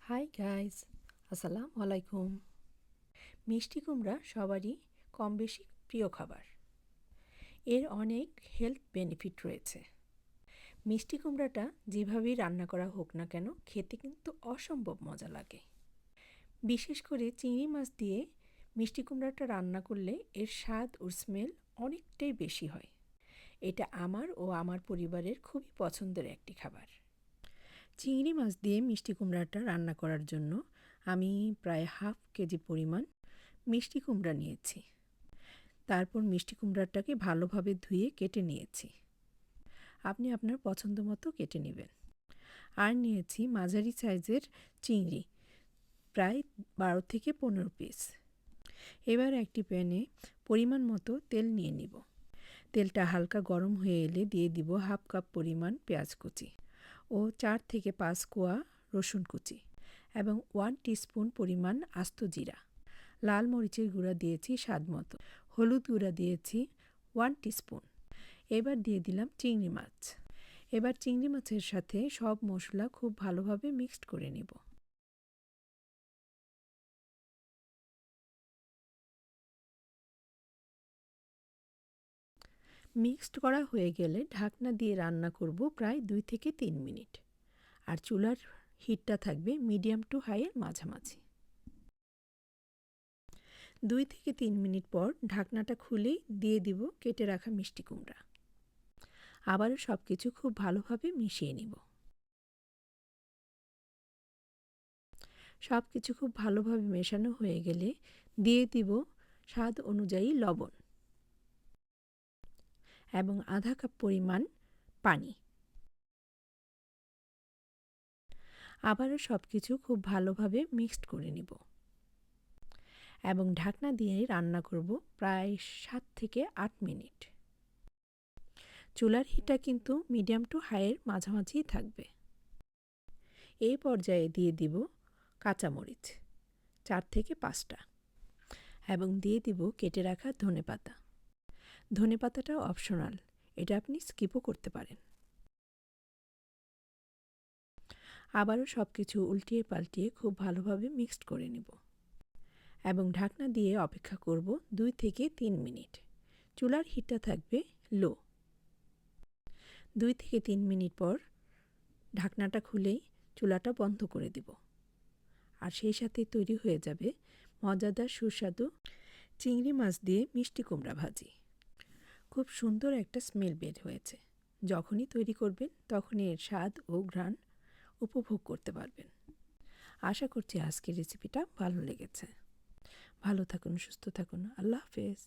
Hi guys, আসসালামু আলাইকুম। মিষ্টি কুমড়া সবারই কম বেশি প্রিয় খাবার। এর অনেক হেলথ বেনিফিট রয়েছে। মিষ্টি কুমড়াটা যেভাবেই রান্না করা হোক না কেন খেতে কিন্তু অসম্ভব মজা লাগে। বিশেষ করে চিংড়ি মাছ দিয়ে মিষ্টি কুমড়াটা রান্না করলে এর স্বাদ ও স্মেল অনেকটাই বেশি হয়। এটা আমার ও আমার পরিবারের খুবই পছন্দের একটি খাবার। চিংড়ি মাছ দিয়ে মিষ্টি কুমড়াটা রান্না করার জন্য আমি প্রায় হাফ কেজি পরিমাণ মিষ্টি কুমড়া নিয়েছি। তারপর মিষ্টি কুমড়াটাকে ভালোভাবে ধুয়ে কেটে নিয়েছি। আপনি আপনার পছন্দ মতো কেটে নেবেন। আর নিয়েছি মাঝারি সাইজের চিংড়ি, প্রায় 12 থেকে 15 পিস। এবার একটি প্যানে পরিমাণ মতো তেল নিয়ে নিব। তেলটা হালকা গরম হয়ে এলে দিয়ে দিব হাফ কাপ পরিমাণ পেঁয়াজ কুচি ও 4 থেকে 5 কোয়া রসুন কুচি এবং 1 টিস্পুন পরিমাণ আস্ত জিরা। লাল মরিচের গুঁড়া দিয়েছি স্বাদ মতো, হলুদ গুঁড়া দিয়েছি 1 টিস্পুন। এবার দিয়ে দিলাম চিংড়ি মাছ। এবার চিংড়ি মাছের সাথে সব মশলা খুব ভালোভাবে মিক্সড করে নেব। মিক্সড করা হয়ে গেলে ঢাকনা দিয়ে রান্না করব প্রায় 2 থেকে 3 মিনিট। আর চুলার হিটটা থাকবে মিডিয়াম টু হাইয়ের মাঝামাঝি। 2 থেকে 3 মিনিট পর ঢাকনাটা খুলেই দিয়ে দিব কেটে রাখা মিষ্টি কুমড়া। আবারও সব কিছু খুব ভালোভাবে মিশিয়ে নিব। সব কিছু খুব ভালোভাবে মেশানো হয়ে গেলে দিয়ে দিব স্বাদ অনুযায়ী লবণ এবং আধা কাপ পরিমাণ পানি। আবারও সব কিছু খুব ভালোভাবে মিক্সড করে নিব এবং ঢাকনা দিয়ে রান্না করব প্রায় 7 থেকে 8 মিনিট। চুলার হিটটা কিন্তু মিডিয়াম টু হাইয়ের মাঝামাঝিই থাকবে। এই পর্যায়ে দিয়ে দিব কাঁচামরিচ 4 থেকে 5টা এবং দিয়ে দিব কেটে রাখা ধনেপাতা। ধনেপাতাটা অপশনাল, এটা আপনি স্কিপও করতে পারেন। আবারও সব কিছু উল্টিয়ে পাল্টিয়ে খুব ভালোভাবে মিক্সড করে নেব এবং ঢাকনা দিয়ে অপেক্ষা করব 2 থেকে 3 মিনিট। চুলার হিটটা থাকবে লো। 2 থেকে 3 মিনিট পর ঢাকনাটা খুলেই চুলাটা বন্ধ করে দিব। আর সেই সাথে তৈরি হয়ে যাবে মজাদার সুস্বাদু চিংড়ি মাছ দিয়ে মিষ্টি কুমড়া ভাজি। খুব সুন্দর একটা স্মেল বের হয়েছে। যখনই তৈরি করবেন তখনই এর স্বাদ ও ঘ্রাণ উপভোগ করতে পারবেন। আশা করছি আজকের রেসিপিটা ভালো লেগেছে। ভালো থাকুন, সুস্থ থাকুন। আল্লাহ হাফেজ।